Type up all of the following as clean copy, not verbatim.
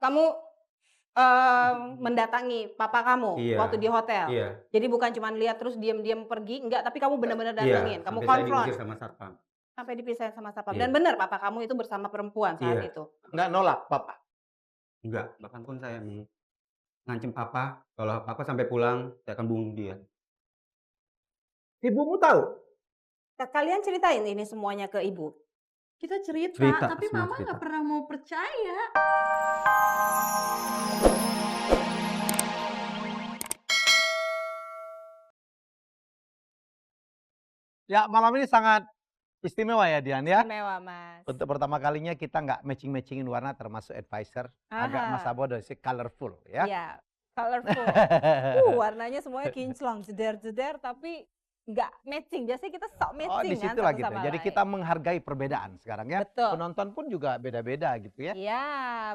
Kamu, mendatangi papa kamu Iya, waktu di hotel? iya, Jadi bukan cuman lihat terus diam-diam pergi, enggak, tapi kamu benar-benar iya, datengin, kamu sampai saya konfront, diusir sama satpam. sampai dipisahin sama satpam dan Iya, benar papa kamu itu bersama perempuan saat iya, itu? Nggak nolak papa? enggak, bahkan pun saya ngancem papa, kalau papa sampai pulang, saya akan bunuh dia. Ibumu tahu? Kalian ceritain ini semuanya ke ibu? Kita cerita, Cerita, tapi semua mama cerita. nggak pernah mau percaya. Ya, malam ini sangat istimewa ya, Dian ya. Istimewa, Mas. Untuk pertama kalinya kita nggak matching-matchingin warna termasuk advisor. Agak Aha. masa bodoh sih, colorful ya. Iya, colorful. Warnanya semuanya kinclong, jeder-jeder, tapi nggak matching. Biasanya kita sok Oh, matching di kan situlah satu gitu. sama Jadi lain. kita menghargai perbedaan sekarang ya. Betul. Penonton pun juga beda-beda gitu ya. Iya,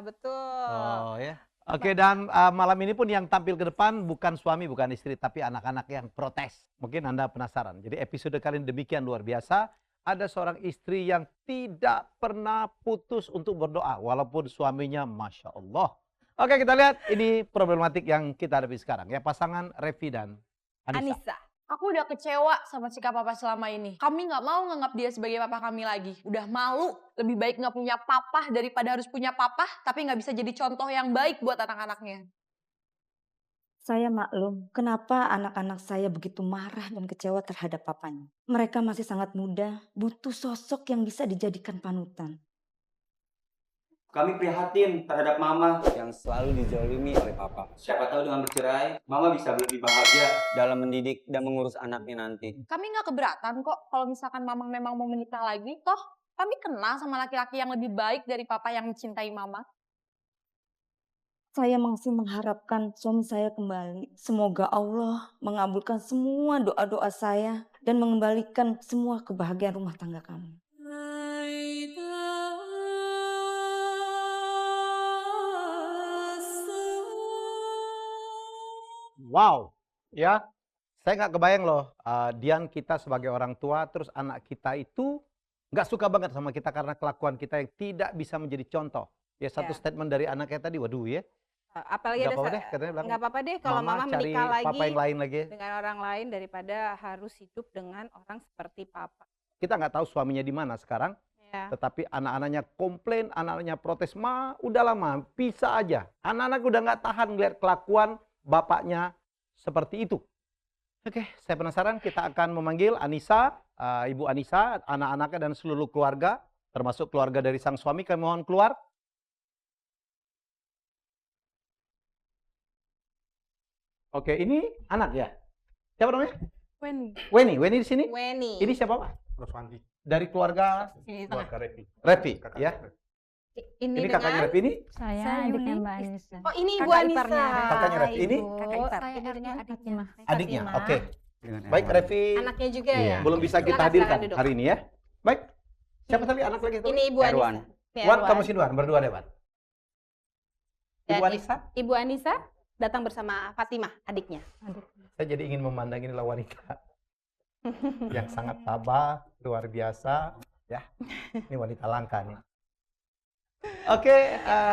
betul. Oh ya. Oke, dan malam ini pun yang tampil ke depan bukan suami, bukan istri, tapi anak-anak yang protes. Mungkin Anda penasaran. Jadi episode kali ini demikian luar biasa. Ada seorang istri yang tidak pernah putus untuk berdoa, walaupun suaminya Masya Allah. Oke, kita lihat ini problematik yang kita hadapi sekarang ya. Pasangan Revi dan Anissa. Anissa. Aku udah kecewa sama sikap papa selama ini. Kami nggak mau nganggap dia sebagai papa kami lagi. Udah malu, lebih baik nggak punya papa daripada harus punya papa, tapi nggak bisa jadi contoh yang baik buat anak-anaknya. Saya maklum kenapa anak-anak saya begitu marah dan kecewa terhadap papanya. Mereka masih sangat muda, butuh sosok yang bisa dijadikan panutan. Kami prihatin terhadap mama yang selalu dizalimi oleh papa. Siapa tahu dengan bercerai, mama bisa lebih bahagia dalam mendidik dan mengurus anaknya nanti. Kami nggak keberatan kok kalau misalkan mama memang mau menikah lagi. Toh kami kenal sama laki-laki yang lebih baik dari papa yang mencintai mama. Saya masih mengharapkan suami saya kembali. Semoga Allah mengabulkan semua doa-doa saya dan mengembalikan semua kebahagiaan rumah tangga kami. Wow, ya. Saya nggak kebayang loh, Dian, kita sebagai orang tua, terus anak kita itu nggak suka banget sama kita karena kelakuan kita yang tidak bisa menjadi contoh. Ya, satu Ya. statement dari anaknya tadi, waduh ya. Apalagi Nggak ada apa-apa deh, katanya bilang, nggak apa-apa deh kalau mama cari menikah papa lagi yang lain lagi. dengan orang lain daripada harus hidup dengan orang seperti papa. Kita nggak tahu suaminya di mana sekarang, Ya. tetapi anak-anaknya komplain, anak-anaknya protes, udah lama, bisa aja. Anak-anak udah nggak tahan ngeliat kelakuan bapaknya seperti itu. Oke, saya penasaran, kita akan memanggil Anissa, Ibu Anissa, anak-anaknya dan seluruh keluarga, termasuk keluarga dari sang suami, kami mohon keluar. Oke, ini anak ya? Siapa namanya? Weni di sini? Weni. Ini siapa Pak? Roswandi, Dari keluarga Ini tengah. keluarga Revi. Revi, Kakak ya? Revi. Ini Ini kakaknya dengan Revi, ini Saya Saya adiknya Yuni. Mbak Anissa. oh ini Ibu Kakak Anissa. iparnya. Kakaknya Revi. Ini? Ibu. Kakak ipar. Saya Ini dengan adiknya. adiknya. Fatimah. Oke, Dengan baik Erwan. Revi, Anaknya juga Iya. ya. belum bisa kita Silakan, hadirkan silakan duduk. hari ini ya. Baik, siapa tadi anak lagi? Ini Ibu Erwan. Anissa. Ya, Wan, Erwan. kamu sini Wan, berdua deh Wan. Dan Ibu Anissa, Ibu Anissa datang bersama Fatimah, adiknya. saya jadi ingin memandang inilah wanita yang sangat tabah, luar biasa. Ya, ini wanita langka nih. Oke,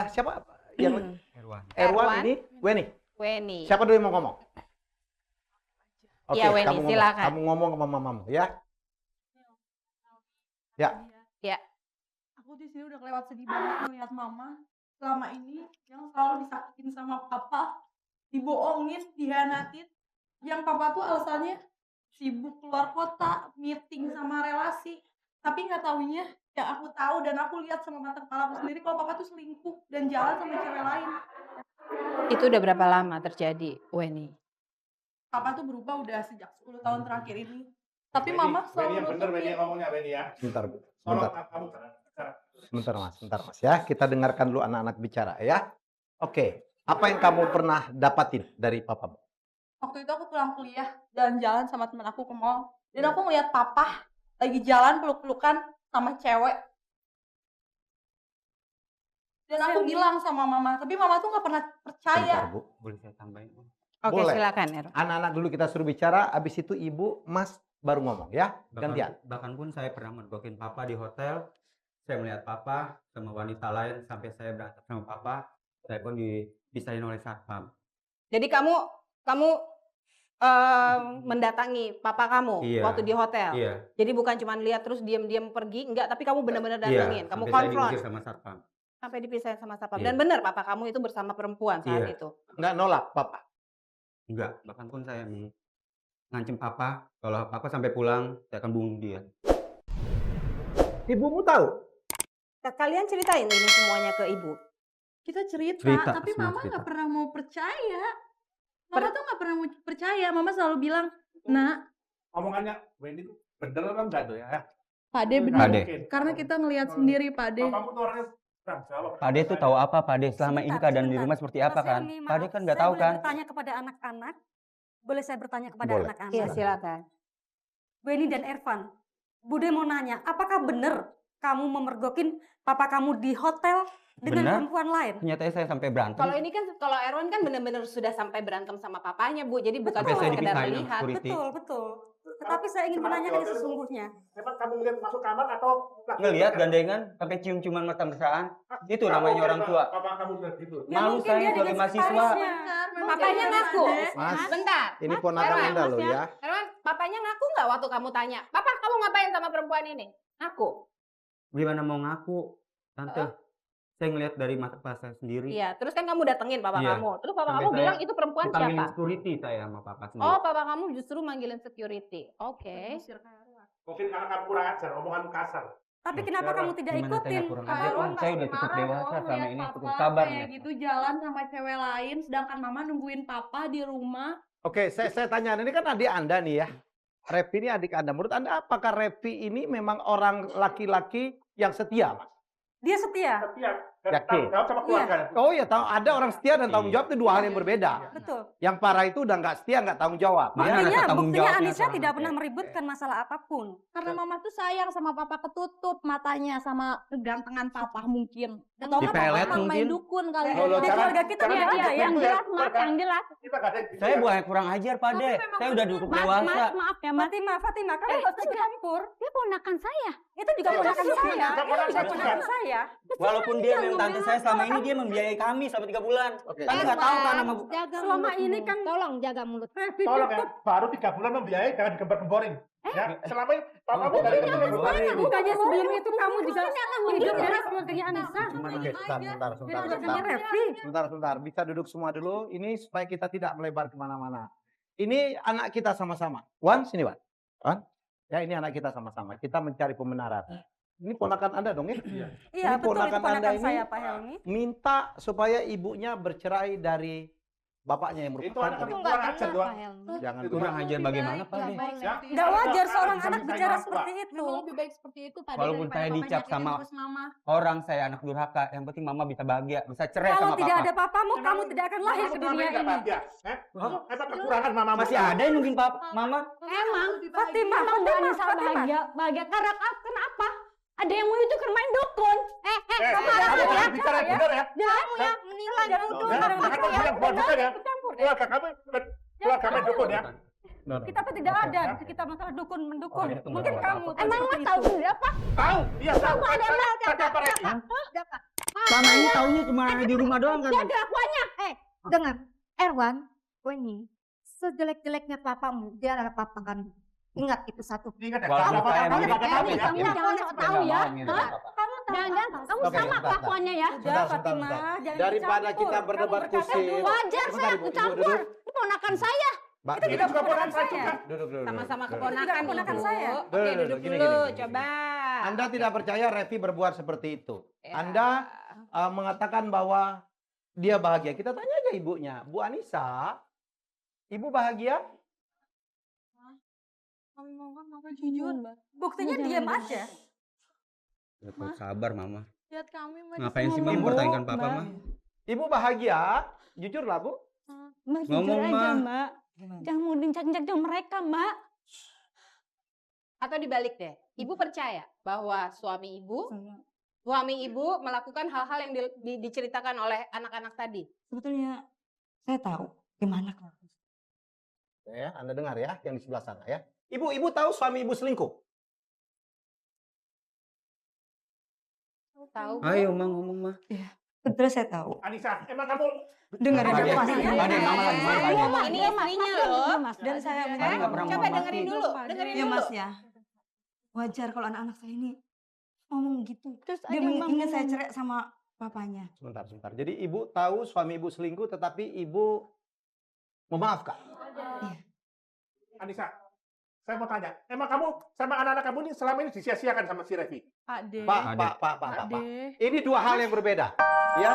siapa yang Erwan. Erwan Erwan. ini? Weni. Weni. Siapa dulu yang mau ngomong? Oke, Iya, Weni, kamu ngomong. silakan. Kamu ngomong sama mamamu ya. Ya. Ya. Aku di sini udah kelewat sedih banget melihat mama selama ini yang selalu disakitin sama papa, dibohongin, dihianatin. Yang papa tuh alasannya sibuk keluar kota, meeting sama relasi. Tapi nggak taunya yang aku tahu dan aku lihat sama mata kepala aku sendiri kalau papa tuh selingkuh dan jalan sama cewek lain. Itu udah berapa lama terjadi, Weni? Papa tuh berubah udah sejak 10 tahun terakhir ini. Tapi Weni, mama Weni selalu yang bener, Weni nutupin. yang ngomongnya, Weni ya. Sebentar, Bu. Tolong Sebentar. kamu. Sebentar Mas ya. Kita dengarkan dulu anak-anak bicara ya. Oke, apa yang kamu pernah dapatin dari papamu? Waktu itu aku pulang kuliah, jalan-jalan sama temen aku ke mall. Dan aku ngeliat papa lagi jalan peluk-pelukan sama cewek. Dan aku bilang sama mama, tapi mama tuh gak pernah percaya. Sebentar, Bu. Boleh saya tambahin? Om? Oke, Boleh. silakan, Erwan. Anak-anak dulu kita suruh bicara, habis itu Ibu, Mas baru ngomong ya. Gantian. Bahkan pun saya pernah mergokin papa di hotel. Saya melihat papa sama wanita lain sampai saya berantem sama papa. Saya pun dipisahin oleh satpam. Jadi kamu mendatangi papa kamu Iya. waktu di hotel. Iya. Jadi bukan cuma lihat terus diam-diam pergi, enggak, tapi kamu benar-benar Iya. datengin, kamu Sampai saya konfront, diusir sama satpam. sampai dipisahin sama satpam. Iya. Dan benar papa kamu itu bersama perempuan saat Iya. itu. Nggak nolak papa. Enggak, bahkan pun saya ngancem papa, kalau papa sampai pulang, saya akan bunuh dia. Ibumu tahu? Kalian ceritain ini semuanya ke ibu. Kita cerita, Cerita, tapi semua mama cerita. nggak pernah mau percaya. Mama tuh nggak pernah mau percaya. Mama selalu bilang, nak, Omongannya Wendy tuh bener apa enggak tuh ya? Pak De bener. Pak De. Karena kita ngelihat sendiri Pak De. Papamu tuh orangnya kurang jawab. Pak De tuh tahu apa Pak De? Selama ini Sebentar, keadaan di sebentar. rumah seperti apa Mas kan? Helmi, Pak De maaf, kan nggak saya tahu boleh kan? bertanya kepada anak-anak? Boleh saya bertanya kepada Boleh. anak-anak? Iya, silakan. Weni dan Ervan, Bude mau nanya, apakah benar kamu memergokin papa kamu di hotel dengan Benar. perempuan lain? Ternyata saya sampai berantem. Kalau ini kan, kalau Erwan kan benar-benar sudah sampai berantem sama papanya, Bu. Jadi bukan Sampai cuma saya sekedar dipisahin sama melihat. security. Betul, betul. Tetapi saya ingin menanyakan yang sesungguhnya. Emang kamu ngeliat masuk kamar atau Ngelihat gandengan sampai cium-ciuman mesra-mesraan. Itu namanya orang tua. Papa kamu bilang gitu. Ya, Malu mungkin saya dia sebagai dengan mahasiswa. sekretarisnya. Benar, memang Papanya kayak gitu, ngaku. Pak De. Mas, Bentar. ini ponakan Erwan, Anda loh ya. Erwan, papanya ngaku nggak waktu kamu tanya, Papa kamu ngapain sama perempuan ini? Ngaku. Gimana mau ngaku? Tante, saya ngelihat dari mata kepala saya sendiri. Iya, terus kan kamu datengin papa Iya. kamu. Terus papa Sampai kamu saya bilang itu perempuan Dipanggilin siapa? security saya sama papa sendiri. Oh, papa kamu justru manggilin security. Oke. Diusir kayak apa? Mungkin karena kamu kurang ajar, omonganmu kasar. Tapi kenapa kamu tidak Gimana tanya ikutin? kurang Kak ajar? Erwan Om, saya udah pasti cukup marah dewasa dong selama ngeliat ini, papa cukup sabar kayak nih. gitu jalan sama cewek lain, sedangkan mama nungguin papa di rumah. Oke, saya tanya, ini kan adik Anda nih ya. Revi ini adik Anda. Menurut Anda apakah Revi ini memang orang laki-laki yang setia, Mas? Dia setia. Setia dan Yakin? tanggung jawab sama keluarga. Oh iya, tahu ada orang setia dan tanggung jawab itu dua hal yang berbeda. Betul. Yang parah itu udah nggak setia, nggak tanggung jawab. Mana rasa tanggung Buktinya jawabnya Anissa seorang tidak adik? pernah meributkan masalah apapun. Karena mama tuh sayang sama papa, ketutup matanya sama kegantengan papa mungkin. Atau Di kan pelet papa main mungkin. dukun kali. Loh, loh, Di jangan- keluarga kita jangan- tidak ada jangan- yang jangan- jelas, jangan- yang jelas. Kita gak ada yang Saya bukan kurang ajar, Pak De. memang Saya udah cukup Mas, dewasa. maaf ya, Mas. Fatima, kamu nggak usah campur. Dia ponakan saya. Itu juga Iya, ponakan iya, saya. iya, Itu juga iya, ponakan iya. saya. Walaupun dia memang tante saya, selama ini dia membiayai kami selama 3 bulan. Oke. Tante nggak tahu kan sama Jaga Selama mulutmu. ini kan- tolong jaga mulut. Tolong ya, baru 3 bulan membiayai, jangan digembar-gemborin. Ya, selama ini papamu dari kecil membiayai. Bukannya sebelum itu kamu juga hidup dari keluarganya Anissa. Oke, sebentar. Keluarganya Revi. Sebentar. Bisa duduk semua dulu. Ini supaya kita tidak melebar kemana-mana. Ini anak kita sama-sama. Wan, sini Wan. Wan. Ya, ini anak kita sama-sama. Kita mencari pembenaran. Ini ponakan Anda dong ya? Iya, Ini betul itu ponakan Anda ponakan ini- saya, Pak Helmi. Minta supaya ibunya bercerai dari bapaknya yang Itu merupakan anak Itu kurang nggak ajar benar, doang. Pak Helmi. jangan kurang ajar bagaimana, Pak De? Ya. Nggak wajar seorang Bisa anak misahin bicara orang tua. seperti itu. Memang lebih baik seperti itu Pak De, Walaupun daripada saya papa dicap nyakitin sama- terus mama. Orang saya anak durhaka. Yang penting mama bisa bahagia, bisa cerai Kalau sama tidak papa. ada papamu, Emang kamu tidak akan lahir ke Kamu dunia nggak ini. bahagia, eh? Emang kekurangan mamamu. Masih ada yang nungguin papa, mama? Emang Fatima, Emang Mbak Fatima, Anissa Fatima. bahagia karena kenapa? Ada yang mau itu kan main dukun. Kamu jangan bicara yang benar ya. Kamu yang menilai Jangan dukun. dukun. Jangan bilang buat dukun ya. Keluarga kamu keluarga main dukun ya. Kita tuh tidak ada di sekitar masalah dukun mendukun. Oke, tunggu, Mungkin tunggu, kamu. tunggu. Emang lo tahu sendiri apa? Tahu? Iya tahu. Ada apa? Ada apa Reki? Selama ini taunya cuma di rumah doang kan? Dia kelakuannya. Dengar, Erwan, Weni, sejelek-jeleknya papamu, dia adalah papa kan. Ingat itu satu. Ingat ya. Walaupun Apa- saya apa- mirip apa- apa- Kamu ya? jangan sok tahu ya. Hah? Jangan, kamu Oke, sama bentar, kelakuannya ya. Sudah, Fatima. Jangan Daripada dicampur. kita Kamu berdebat berkata kusir. dulu. Wajar Sebentar, saya Ibu, aku Ibu campur. duduk. Itu ponakan saya. Mbak, Itu juga keponakan saya. Duduk. Sama-sama Duduk. keponakan Itu keponakan Ibu. saya. Oke, Duduk, duduk gini, dulu, gini. coba. Anda tidak percaya Revi berbuat seperti itu. Ya. Anda mengatakan bahwa dia bahagia. Kita tanya aja ibunya. Bu Anissa, ibu bahagia? Kami mau kan mama jujur. Buktinya diam aja. Sabar, mama. Lihat kami Mbak, Ngapain sih semua mama Ibu, mempertanyakan papa, Mbak. mah? Ibu bahagia? Jujurlah, Bu. Mbak Ngomong, jujur aja Ma. mbak. Jangan mau dincak-ncak mereka mbak. Atau dibalik deh. Ibu percaya bahwa suami ibu melakukan hal-hal yang diceritakan oleh anak-anak tadi. Sebetulnya saya tahu gimana kalau Ya, Anda dengar ya, yang di sebelah sana ya. Ibu tahu suami ibu selingkuh? Tahu? Ayo, Ma, ngomong, Ma. Betul, saya tahu. Anissa, emang kamu Dengerin Pak dulu, Ade, Mas. Pak Ade, Mama lagi ngomong, Pak Ade. Ini istrinya loh. Iya, Mas. Dan saya Pak Ade nggak pernah Coba menghormati. dengerin dulu, dengerin Ya dulu. Mas ya. Wajar kalau anak-anak saya ini ngomong gitu. Terus Dia ada yang ingin saya ngomong, cerai sama papanya. Sebentar. Jadi ibu tahu suami ibu selingkuh, tetapi ibu memaafkan. Anissa, saya mau tanya, emang kamu sama anak-anak kamu ini selama ini disia-siakan sama si Revi? Pak D. Pak. Pak D. Ini dua hal yang berbeda. Ya.